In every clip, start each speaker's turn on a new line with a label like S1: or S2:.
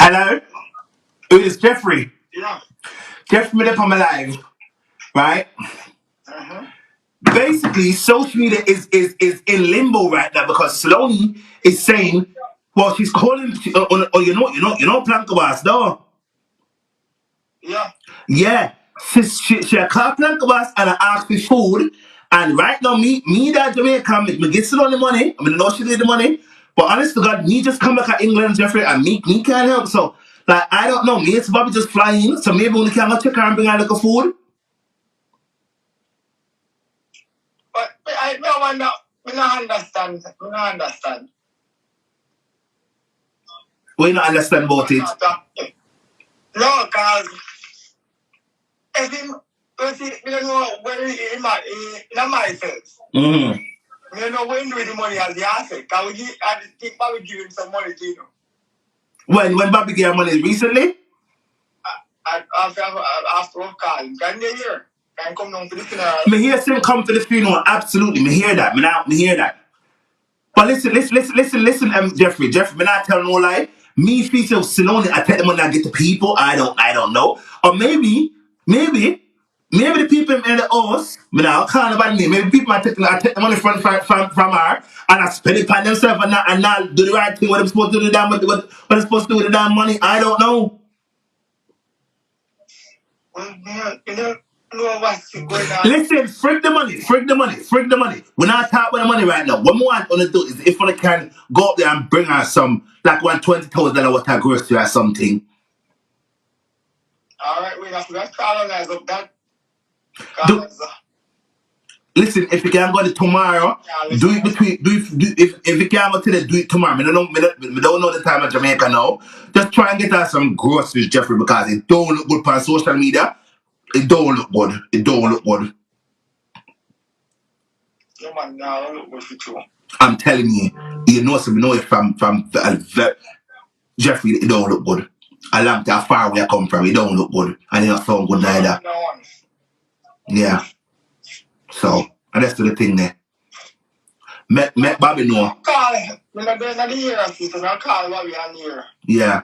S1: Hello? It is Jeffrey.
S2: Yeah.
S1: Jeffrey made up on my live, right?
S2: Uh-huh.
S1: Basically, social media is in limbo right now because Solaine is saying, well, she's calling, Plank though.
S2: Yeah.
S1: Yeah. She called Plank and I asked for food. And right now, me that Jamaican, me get still on the money. I mean, I know she need the money. But honest to God, me just come back to England, Jeffrey, and me can't help. So, like, I don't know. Me, it's Bobby just flying. So maybe we can go check her and bring her like a food.
S2: But I no wonder, we not understand. We not understand.
S1: We not understand about it.
S2: No, because if him, you don't know when he in myself.
S1: Mm-hmm.
S2: You know when do the money as the asset. Can we give, I think Bobby give him some money to you know.
S1: When Bobby gave her money recently?
S2: After a call, can they hear? Can come down to the funeral?
S1: Me hear him come to the funeral. Absolutely, me hear that. Me hear that. But listen, Jeffrey, me not tell no lie. Me feature Solaine, I tell them when I get the people. I don't know. Or maybe the people in the house, me now can't about me. Maybe people I take the money from her and I spend it on themselves and not do the right thing. What I'm supposed to do with that, what I'm supposed to do with that money, I don't know.
S2: Well, you know what's going on.
S1: Listen, freak the money. We're not talking about the money right now. What we want to do is if we can go up there and bring her some, like $120,000 worth of grocery or something.
S2: Alright, we have to colonize up that.
S1: Listen, if you can go to tomorrow, do it between if you can go today, do it tomorrow. Me don't know the time in Jamaica now. Just try and get her some groceries, Jeffrey, because it don't look good on social media. It don't look good.
S2: Yeah, man, now look good for you.
S1: I'm telling you, you know it from Jeffrey, it don't look good. A long time far where I come from, it don't look good. And it don't sound good neither. Yeah. So, and that's the thing there. Met Bobby know.
S2: Call, when I'm going to the year, I'll call Bobby on here.
S1: Yeah.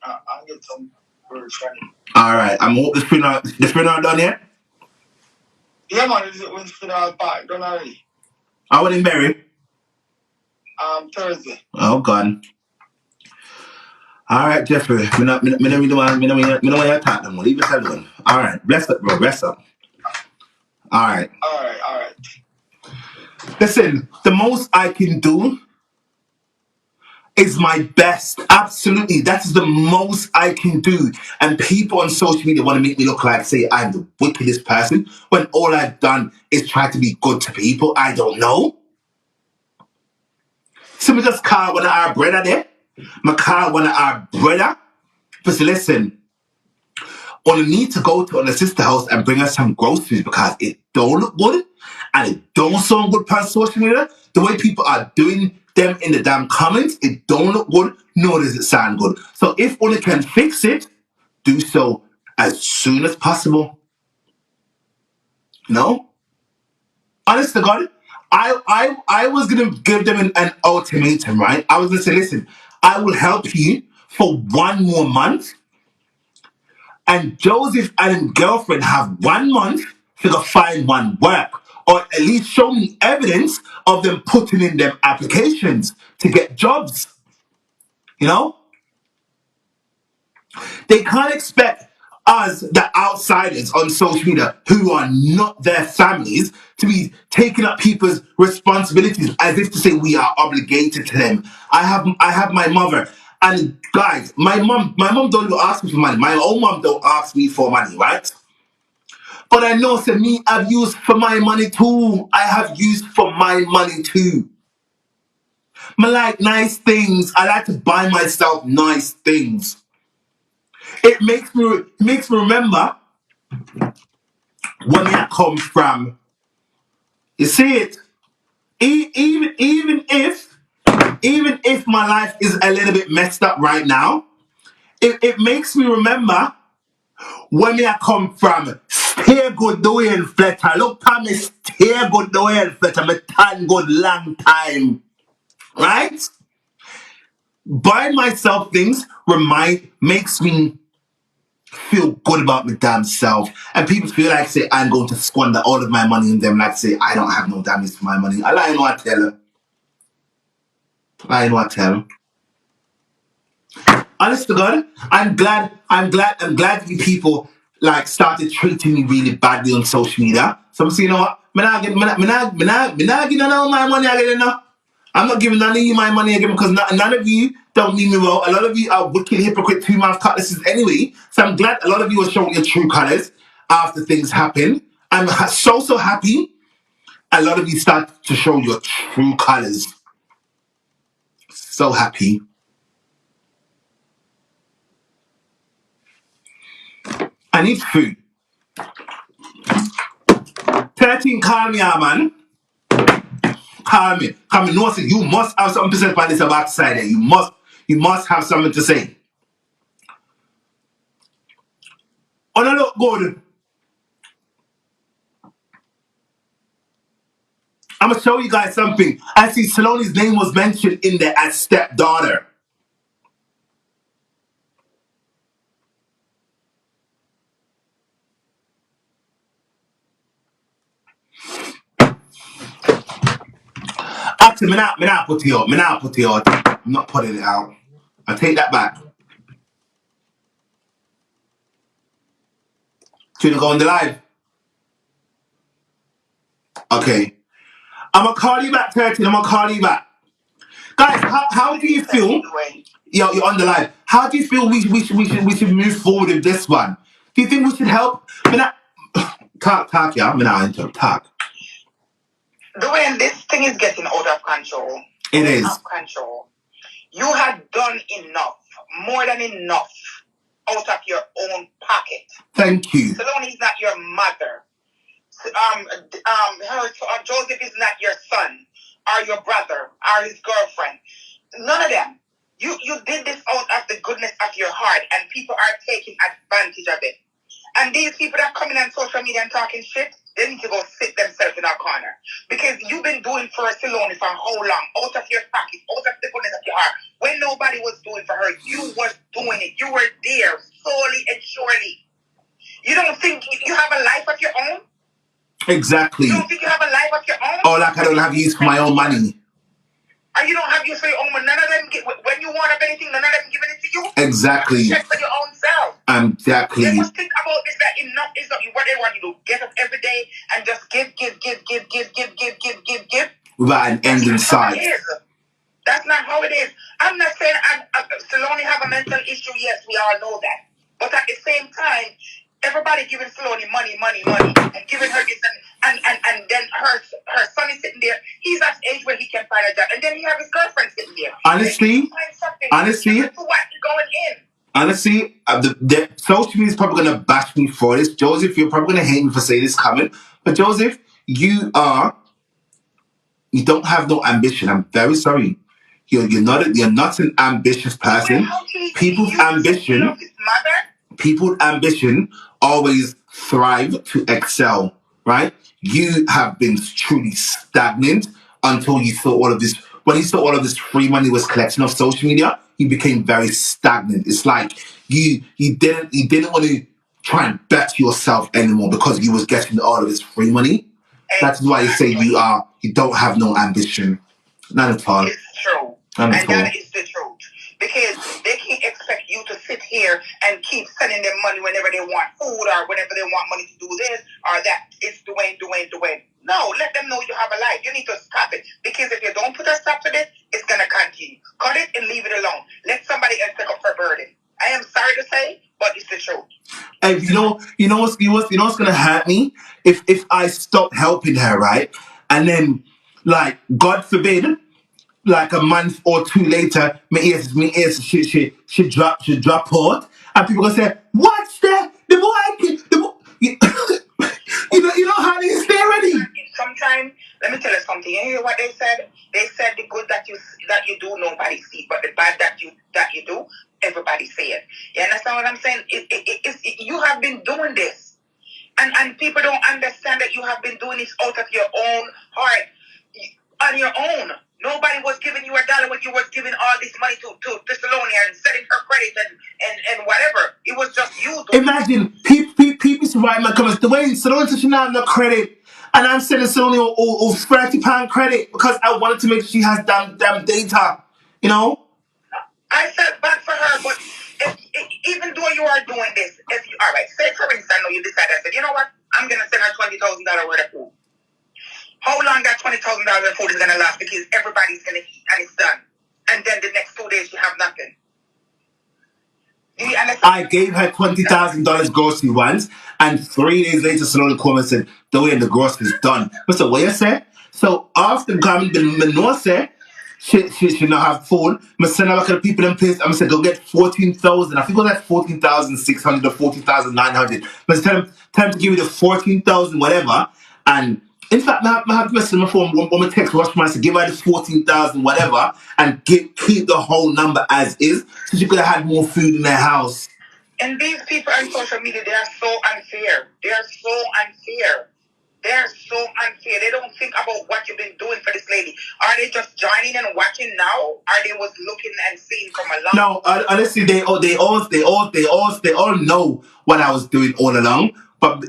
S2: I'll get some words from him.
S1: Alright, I'm hope the funeral done yet?
S2: Yeah, man, it's funeral part done already.
S1: I wasn't buried.
S2: Thursday.
S1: Oh God. All right, Jeffrey. Me don't really want to talk no more. Leave it alone. All right, bless up, bro. Bless up. All right. Listen, the most I can do is my best. Absolutely, that is the most I can do. And people on social media want to make me look like, say, I'm the wickedest person when all I've done is try to be good to people. I don't know. So we just call one of our brother there. I call one of our brother. But listen, only need to go to the sister house and bring us some groceries because it don't look good and it don't sound good on social media. The way people are doing them in the damn comments, it don't look good, nor does it sound good. So if only can fix it, do so as soon as possible. No? Honest to God, I was gonna give them an ultimatum, right? I was gonna say, listen, I will help you for 1 more month. And Joseph and his girlfriend have 1 month to go find one work. Or at least show me evidence of them putting in them applications to get jobs. You know? They can't expect us, the outsiders on social media, who are not their families, to be taking up people's responsibilities as if to say we are obligated to them. I have my mother. And guys, my mom don't even ask me for money. My own mom don't ask me for money, right? But I know, say me, I've used for my money too. I have used for my money too. I like nice things. I like to buy myself nice things. It makes me remember where I come from. You see it? Even if my life is a little bit messed up right now, it makes me remember where I come from. Stay good doing fletter. Look at me, stay good doing fletter. Me time good long time. Right? buying myself things makes me feel good about my damn self. And people feel like say I'm going to squander all of my money in them, like say I don't have no damn use for my money. I lie, no I tell her. I know I tell her. Honest to God, I'm glad you people like started treating me really badly on social media. So I'm saying, you know what? Me not give none of my money again, no. I'm not giving none of you my money again because none of you don't mean me well. A lot of you are wicked, hypocrite, two-mouth cutlasses anyway. So I'm glad a lot of you are showing your true colors after things happen. I'm so happy a lot of you start to show your true colors. So happy. I need food. 13 call me, man. Call me. Come in, no, say you must have something to say about this backside there. You must have something to say. Oh no, look good. I'm gonna show you guys something. I see Solaine's name was mentioned in there as stepdaughter. Actually, me not put it out. Me not put it out. I'm not putting it out. I take that back. Should you go on the live? Okay. I'm gonna call you back, 13. I'm gonna call you back. Guys, how do you feel? Yo, you're on the live. How do you feel we should move forward with this one? Do you think we should help? Me not talk, yeah. Me not into talk.
S2: Dwayne, this thing is getting out of control.
S1: It is.
S2: Out of control. You had done enough, more than enough, out of your own pocket.
S1: Thank you.
S2: Solaine is not your mother. Joseph is not your son, or your brother, or his girlfriend. None of them. You did this out of the goodness of your heart, and people are taking advantage of it. And these people that come in on social media and talking shit, they need to go sit themselves in a corner. Because you've been doing for Solaine for how long? Out of your pocket, out of the goodness of your heart. When nobody was doing for her, you was doing it. You were there, slowly and surely. You don't think you have a life of your own?
S1: Exactly.
S2: You don't think you have a life of your own?
S1: Or like I don't have use for my own money.
S2: And you don't have use for your own money. None of them, when you want up anything, none of them giving it to you.
S1: Exactly.
S2: You check for your own self.
S1: Exactly.
S2: They must think about this, that enough is not what they want you to get up every day and just give.
S1: Without an end in sight.
S2: That's not how it is. I'm not saying Solaine have a mental issue. Yes, we all know that. But at the same time, everybody giving Solaine money, and giving her this, and then her son is sitting there. He's at the age where he can find a job, and then he have his girlfriend sitting there. Honestly, going in.
S1: Honestly, the social media is probably gonna bash me for this, Joseph. You're probably gonna hate me for saying this coming, but Joseph, you don't have no ambition. I'm very sorry. You're not an ambitious person. People's ambition always thrive to excel, right? You have been truly stagnant until you saw all of this. When you saw all of this free money was collecting off social media, you became very stagnant. It's like you didn't want to try and better yourself anymore because you was getting all of this free money. That's why you say you don't have no ambition. Not at all.
S2: It's true. And that is the truth. Because they can't expect you to sit here and keep sending them money whenever they want food or whenever they want money to do this or that. It's Dwayne. No, let them know you have a life. You need to stop it. Because if you don't put a stop to this, it's going to continue. Cut it and leave it alone. Let somebody else pick up her burden. I am sorry to say, but it's the truth.
S1: And you know what's gonna hurt me if I stop helping her, right? And then, like, God forbid, like a month or two later, my ears she drop out, and people gonna say, "What's that? The boy, you know how they stay ready."
S2: Sometimes, let me tell you something. You hear what they said? They said the good that you do, nobody see, but the bad that you do, everybody see it. You understand what I'm saying? You have been doing this, and people don't understand that you have been doing this out of your own heart, on your own. Nobody was giving you $1 when you was giving all this money to Solaine and setting her credit and whatever. It was just you.
S1: Imagine people write my comments. The way Solaine said she not have no credit, and I'm sending Solaine all £30 credit because I wanted to make sure she has damn data. You know.
S2: I felt bad for her, but even though you are doing this, if you all right, say for instance, you decide I said, you know what, I'm gonna send her $20,000 worth of food. How long that $20,000 of food is gonna last? Because everybody's gonna eat and it's done, and then the next 2 days you have nothing.
S1: I gave her $20,000 grocery once, and 3 days later, Solaine called me and said, "The way the grocery's done." I said, "What you say?" So after coming, the North said, she not have food. I send her back to the people in place. I'm said, "Go get 14,000." I think it was like 14,600 or 14,900. But tell them to give me the 14,000 whatever. And in fact, I have to message my phone when my text Rushman to give her the 14,000 whatever and keep the whole number as is, so she could have had more food in their house.
S2: And these people on social media, they are so unfair. They are so unfair. They are so unfair. They don't think about what you've been doing for this lady. Are they just joining and watching now? Are they was looking and seeing from a long?
S1: No, honestly, they all know what I was doing all along. But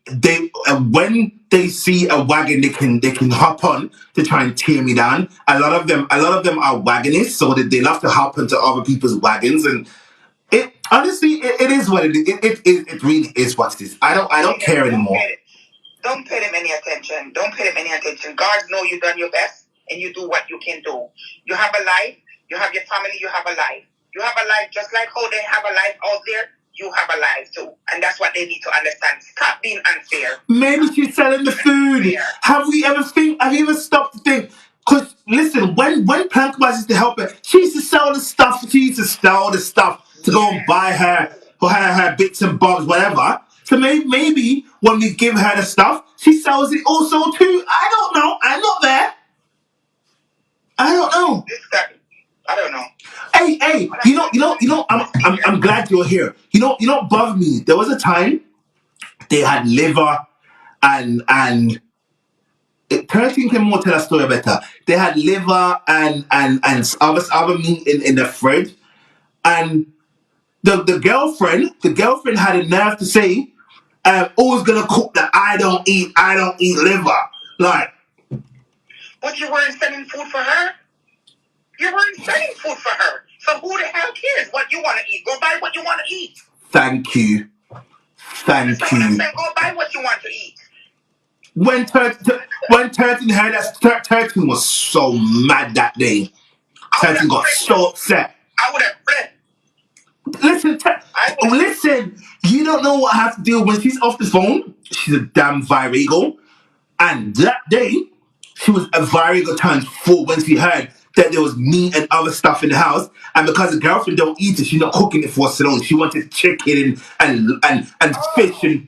S1: they when they see a wagon, they can hop on to try and tear me down. A lot of them are wagonists, so they love to hop into other people's wagons, and it honestly it is what it is. It really is what it is. I don't care anymore.
S2: Don't pay them any attention. Don't pay them any attention. God knows you've done your best and you do what you can do. You have a life. You have your family. You have a life. You have a life just like how they have a life out there. You have a life too. And that's what they need to understand. Stop being unfair.
S1: Maybe she's selling the food. Have you ever stopped to think? Because listen, when Plank used to help her, she used to sell the stuff. She used to sell the stuff to go and buy her bits and bobs, whatever. So maybe when we give her the stuff, she sells it also too. I don't know. I'm not there. I don't know.
S2: I don't know.
S1: Hey, you know. I'm glad you're here. You know, bother me. There was a time they had liver and 13 can more tell a story better. They had liver and other meat in the fridge, and the girlfriend had a nerve to say, "Who's gonna cook that? I don't eat liver." Like,
S2: but you weren't sending food for her. You weren't sending food for her. So who the hell cares what you want to eat? Go buy what you want to eat.
S1: Thank you.
S2: Go buy what you want to eat.
S1: When 13 heard that, 13 was so mad that day. 13 got so upset.
S2: I would have flipped.
S1: Listen, you don't know what I have to do when she's off the phone. She's a damn virago. And that day, she was a virago times 4 when she heard that there was meat and other stuff in the house. And because the girlfriend don't eat it, she's not cooking it for Solaine. She wanted chicken and fish and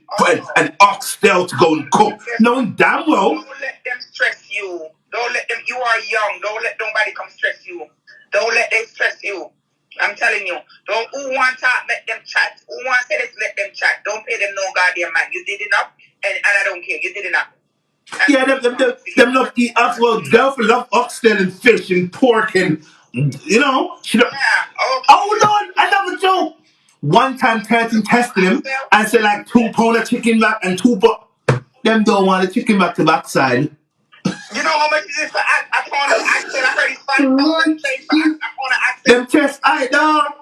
S1: oxtail to go and cook. Knowing damn well. Don't let them stress you. Don't let them. You are young. Don't let nobody come stress you. Don't let them stress you. I'm telling you. Don't who want to let them chat. Who want to say this, let them chat. Don't pay them no goddamn mind. You did enough, and I don't care. You did enough. Yeah, them love eat oxtail. Girlfriend love oxtail and fish and pork and you know. She don't, oh Lord, another joke. One time 13 tested him and said like 2 pound of chicken back and 2 them don't want the chicken back to backside. You know how much it is for a pound of oxtail? I heard it's $5 them chest I dog.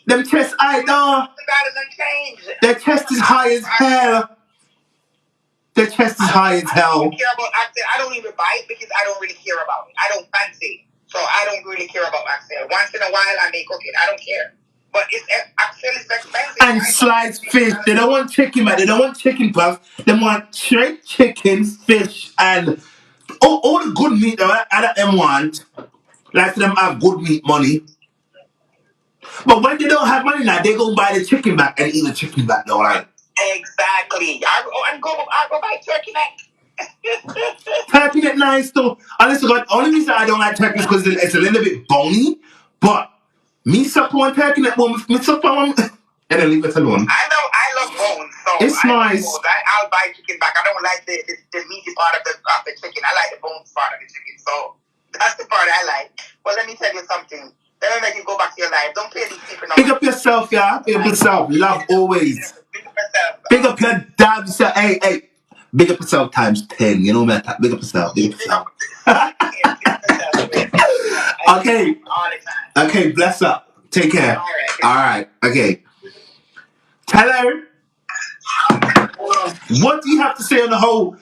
S1: Them chest I dog. Their chest is high as hell. Their chest is high as hell. I don't care about oxtail. I don't even buy it because I don't really care about it. I don't fancy it. So I don't really care about oxtail. Once in a while I may cook it. I don't care. But oxtail is expensive. And sliced fish. They don't want chicken, man. They don't want chicken puffs. They want straight chicken, fish, and all the good meat that them want. Like them have good meat money. But when they don't have money now, they go buy the chicken back and eat the chicken back though, right? Exactly. I go buy turkey neck. Turkey neck nice too. Honestly, God, only reason I don't like turkey is because it's a little bit bony. But me suck one turkey neck, me suck one, and then leave it alone. I love bones, so it's nice. I'll buy chicken back. I don't like the meaty part of the chicken. I like the bones part of the chicken. So
S2: That's the part I like. But let me tell you something. Let me make you go back to your life. Don't pay these people no
S1: Big up yourself, yeah. Big up yourself. Love always.
S2: Big up yourself.
S1: Big up your damn self. Hey. Big up yourself times 10. You know what I mean? Big up yourself. Big up yourself. Okay.
S2: All the time.
S1: Okay, bless up. Take care. All right. Okay. Tell her. What do you have to say on the whole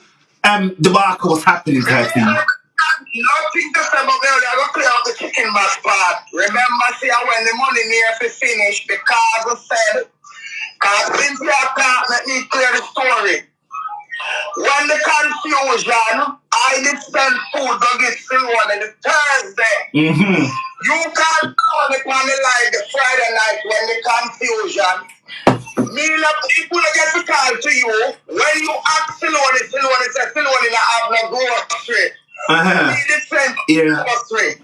S1: debacle what's happening, 13?
S2: Nothing to say about me. I go clear out the chicken back part. Remember, see, when the money near to finish, the cause said, since you can't let me clear the story. When the confusion, I did send food to get Solaine on the Thursday.
S1: Mm-hmm.
S2: You can't call it on the line the Friday night when the confusion. Me not people get to call to you when you ask Solaine says Solaine have no grocery.
S1: Uh-huh.
S2: Me did send grocery.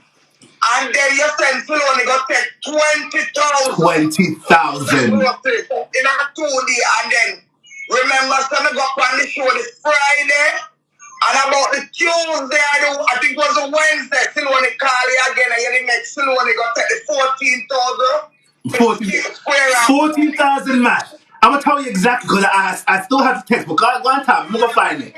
S2: And then you send Solaine go take 20,000.
S1: 20,000.
S2: In a 2D, and then remember, son, I got on the show this Friday, and about the Tuesday, I think it was a Wednesday, Solaine call you again, and you didn't make Solaine go take the 14,000.
S1: 14,000 match. I'm gonna tell you exactly because I still have to text, but one time I'm gonna find it.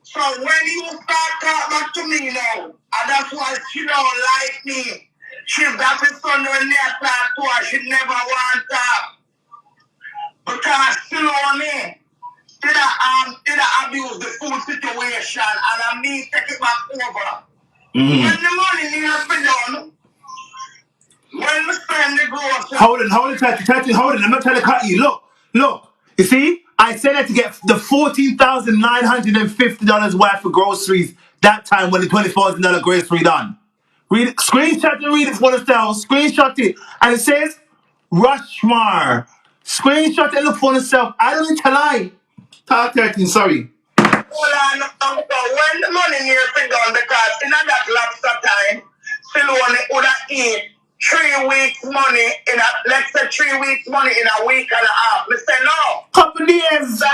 S2: So when you start talking back to me now, and that's why she don't like me. She got the son when they talk to her, she never want to. Because Solaine did abuse the food situation, and I mean take it back over.
S1: Mm-hmm.
S2: When the money needs to be done, when we spend the groceries.
S1: Hold on, 30, hold on. I'm not trying to cut you. Look. You see, I said that to get the $14,950 worth of groceries that time when the $20,000 grocery done. Read it, screenshot and read it for yourself. Screenshot it. And it says Rushmore. Screenshot and look for yourself. I don't need to lie. Talk 13, sorry.
S2: Hold on, when the money near to done, because in that lobster time, Solaine would have eat 3 weeks money in a, let's say 3 weeks money in a week and a half. Me say no.
S1: Couple days.
S2: So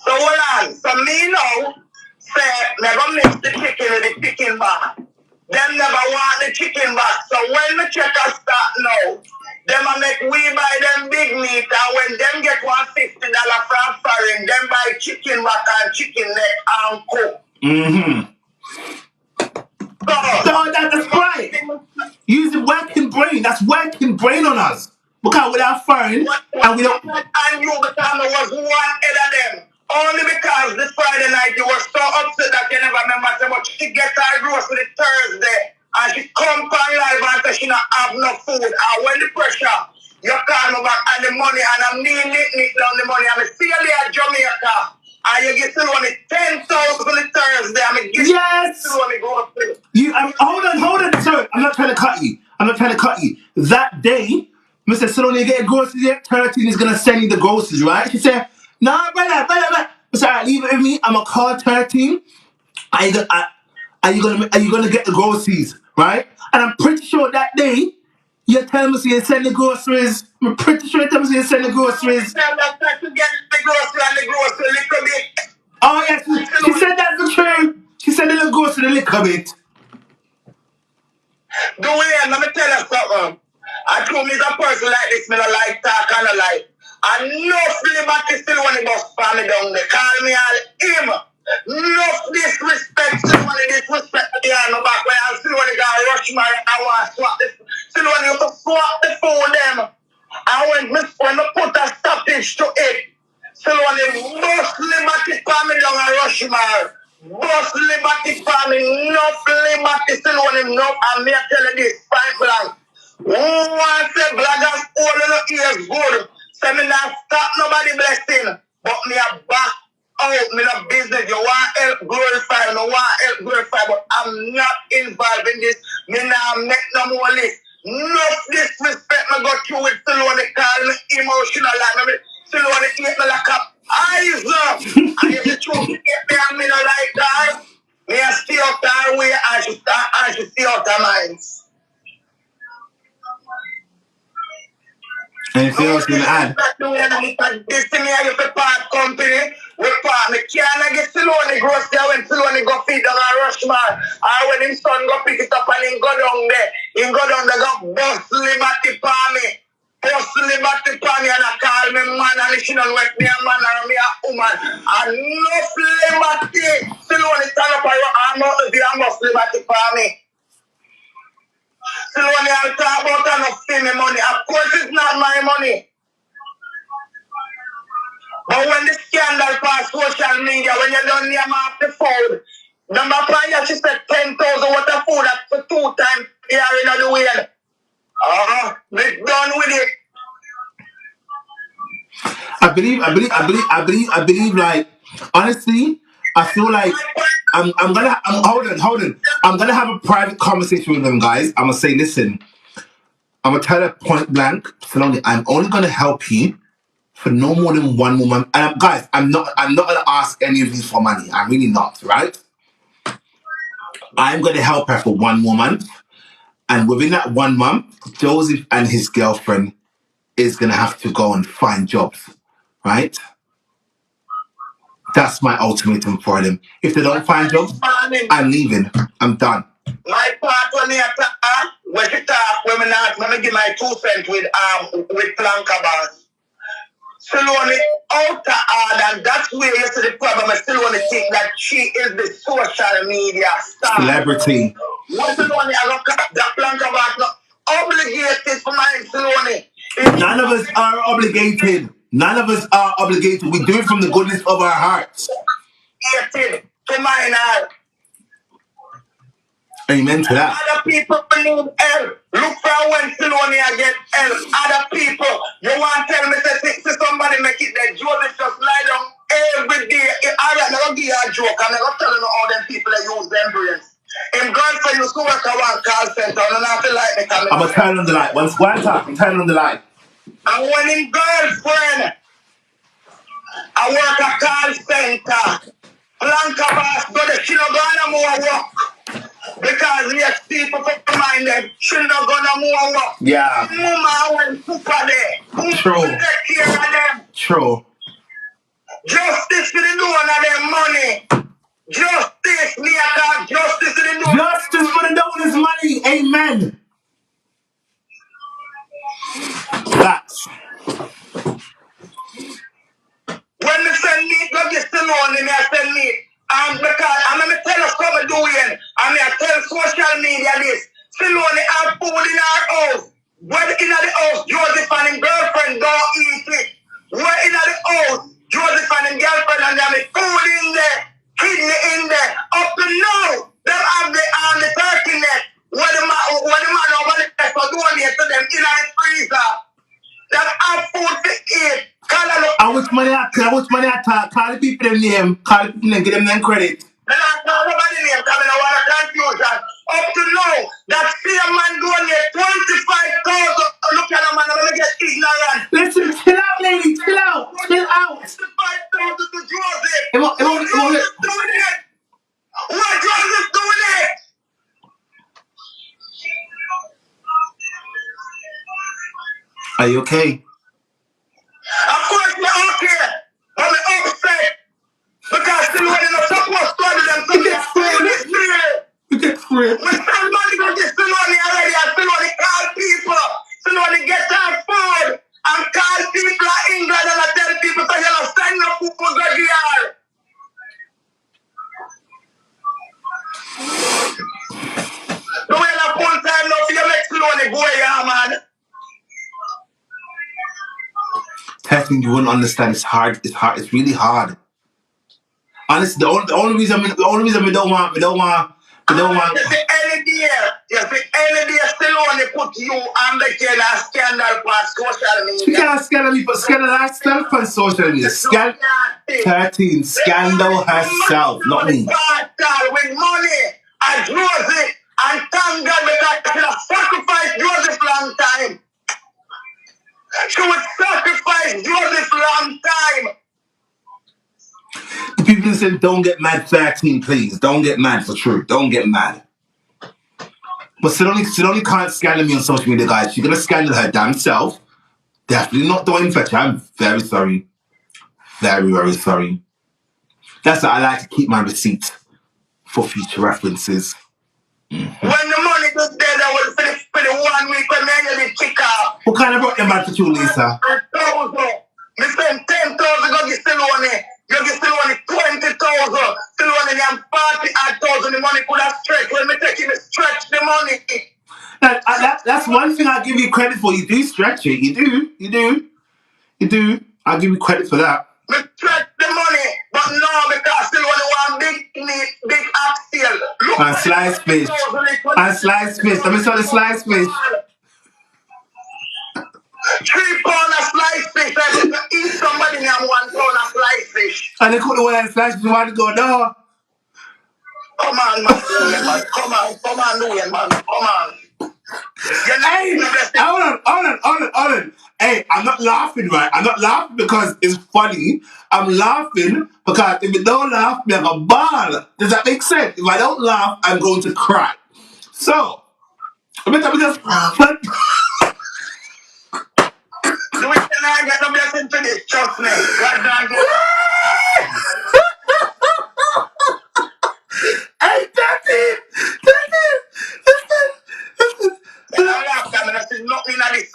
S2: hold on. So me now say never mix the chicken with the chicken back. Them never want the chicken back. So when the checker start now, them a make we buy them big meat, and when them get $150 from foreign, them buy chicken back and chicken neck and cook.
S1: Mm-hmm. So that's right. Using working brain. That's working brain on us. Because without phone and we don't.
S2: And you because there was one head of them. Only because this Friday night you were so upset that you never remember so much. She get her grocery Thursday and she come on live and say she not have no food. And when the pressure, you call me back and the money and I'm needing it down the money. I'm still there at Jamaica. And you get Solaine 10,000 for the Thursday. I'm going to get Solaine grocery.
S1: Hold on, sir. I'm not trying to cut you. That day, Mr. Solaine get groceries there, 13 is gonna send you the groceries, right? She said, nah, brother. I said, all right, leave it with me. I'm gonna call 13. Are you gonna get the groceries, right? And I'm pretty sure that day you're telling me you send the groceries. I'm pretty sure you're telling me you send the groceries.
S2: To get the grocery and the grocery a little bit.
S1: Oh yes, she said that's the truth. She said the grocery a little bit.
S2: Do we? Let me tell you something. I told me a person like this, me not like talk and I like. And no liberty still when the bus for me down there. Call me all him. No disrespect, still when the disrespect me on the back when I still when the guy rush my I want to swap this. Still when you swap the phone them. And when I put a stoppage to it, still when the most liberty for me down and rush my boss liberty for me, enough liberty still when him no, and me tell you this, point blank. Who wants to bloggers all in the ears good? Say me not stop nobody blessing, but me a back out, me no business. You want help glorify, no want help glorify, but I'm not involved in this. Me not make no more list. No disrespect me go through with Solaine call me emotional like me. Solaine eat me like a eyes up. And if the truth get me and me no like that, me a stay out that way and she stay out her minds.
S1: Anything else you want to add?
S2: This thing here, you part company. We part, me can't get Solaine grocery when Solaine go feed down a rush man. Or when him son go pick it up and him go down there. Him go down there, go bust liberty for me. Bust liberty for me and I call me man and she don't wake me a man or me a woman. And enough liberty. Solaine stand up and I'm out of the bust liberty for me. Solaine I'll talk about enough for me money. Of course it's not my money. But when the scandal pass social media, when you don't name off the food, number five, she said 10,000 worth of food for 2 times here in the way. We're done with it.
S1: I believe, like, honestly, I feel like I'm hold on. I'm gonna have a private conversation with them guys. I'm gonna say, listen, I'm gonna tell her point blank, Solaine, I'm only gonna help you for no more than 1 more month. And guys, I'm not gonna ask any of these for money. I'm really not, right? I'm gonna help her for 1 more month. And within that 1 month, Joseph and his girlfriend is gonna have to go and find jobs, right? That's my ultimatum for them. If they don't find jobs, I'm leaving. I'm done.
S2: My part when you talk, when you talk, when me give my 2 cents with Planka Bars. Solaine out to hard, and that's where you see the problem. I still want to think that she is the social media star.
S1: Celebrity.
S2: What Solaine, I look at that Planka Bars, not obligated for my Solaine.
S1: None of us are obligated. None of us are obligated. We do it from the goodness of our hearts.
S2: To mine heart.
S1: Amen to that.
S2: Other people need help. Look for when Solaine get help. Other people, you want to tell me to somebody make it that Joseph just lie down every day. I never give you a joke. I never tell you all them people that use them brains. Him girlfriend used to work at one call center and I feel like
S1: I'm gonna turn on the light. Once one time, I'm turning on the light.
S2: And when him girlfriend I work at call center, Blanca boss, but she not gonna more work. Because yes, people for mind them, she not gonna more work.
S1: Yeah.
S2: Mama went super there.
S1: True.
S2: Take care of them.
S1: True.
S2: Justice for the loan of them money. Justice, me I call justice for the loan.
S1: Justice for the donors' money. Amen. Facts.
S2: When me send me, go get Solaine, me I send me. Because I'm going to tell us what we're doing. I tell social media this. Solaine have food in our house. Where in the house, Joseph and his girlfriend don't eat it. Where in the house, Joseph and his girlfriend and them food in there, kidney in there. Up to now, them have the turkey neck. Where the man over there for doing it to them in the freezer. Them have food to eat.
S1: How much money I talk? Call the people them name. Call the people and give them them credit.
S2: Then I call nobody name coming out of confusion. Up to now, that same man doing it 25,000. Look at the man, I'm gonna get ignorant.
S1: Listen, chill out, lady. Chill out. Chill out.
S2: 25,000 to Joseph. What Joseph doing it? What Joseph doing it?
S1: Are you okay?
S2: Of course, I'm okay. I'm upset. Because Solaine is not supposed to do them.
S1: You get free. You get free.
S2: When somebody go get Solaine already, and Solaine call people. Solaine get our food. And call people in England and I tell people to you know, send up food for good year. The way the full time now for you make Solaine go here, man.
S1: Testing, you wouldn't understand. It's hard. It's hard. It's really hard. Honestly, the only reason we don't want.
S2: You see any day Solaine put you and the scandal on social media.
S1: She can't scandal me, but scandal herself on social media. 13 scandal herself, not me.
S2: With money and Joseph and thank God because she sacrificed Joseph long time. She would sacrifice Joseph long time.
S1: The people said, don't get mad, 13, please. Don't get mad for truth. Don't get mad. But Solaine can't scandal me on social media, guys. She's going to scandal her damn self. Definitely not doing fetch. I'm very sorry. Very, very sorry. That's why I like to keep my receipts for future references.
S2: When the money goes there, that will finish for the 1 week when I get the kick out.
S1: What kind of brought them back to you, Lisa?
S2: Me spend 10,000 go get still money. You get still money 20,000. Still money and 40,000. The money could have stretched. When me take it, stretch the money.
S1: That's one thing I give you credit for. You do stretch it. You do. I'll give you credit for that.
S2: Me stretch the money, but no, because still want big app sale. Look,
S1: and sliced fish. And sliced fish. Let me show the sliced fish.
S2: 3 pounds of sliced fish. I have to eat somebody and 1 pound of sliced fish.
S1: And they cook the one that sliced fish. Want to go, no.
S2: Come on, man. Come on, Louis, man. Come on.
S1: Hey, hold on. Hey, I'm not laughing, right? I'm not laughing because it's funny. I'm laughing because if you don't laugh, me have a ball. Does that make sense? If I don't laugh, I'm going to cry. So, I'm just...
S2: Do we cannot get no blessing to this? Trust me.
S1: Hey, Daddy!
S2: Nothing at this.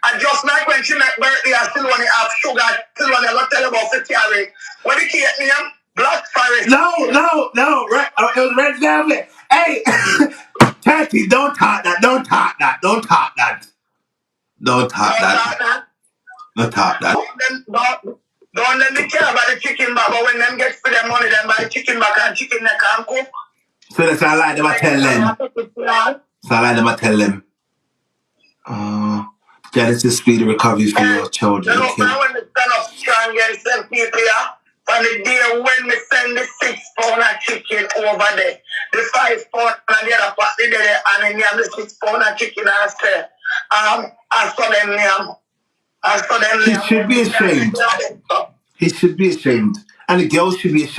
S2: And just like when she make birthday, I still want to have sugar. I still want to tell about the carry. What the cake name? Black Forest.
S1: No. Right, it was Red Velvet. Hey, Tatty, don't talk that. Don't talk that.
S2: Don't let me care about the chicken back, but when them get for their money, then buy chicken back and chicken neck and cook.
S1: So that's I like them, I tell them. Genesis speedy recovery for your children.
S2: You know, when the stand up strong against them people here, on the day when we send the 6 pound of chicken over there, the 5 pound and the other part there, and then you have the 6 pound of chicken and say, as for them name.
S1: He should be ashamed. And the girls should be ashamed.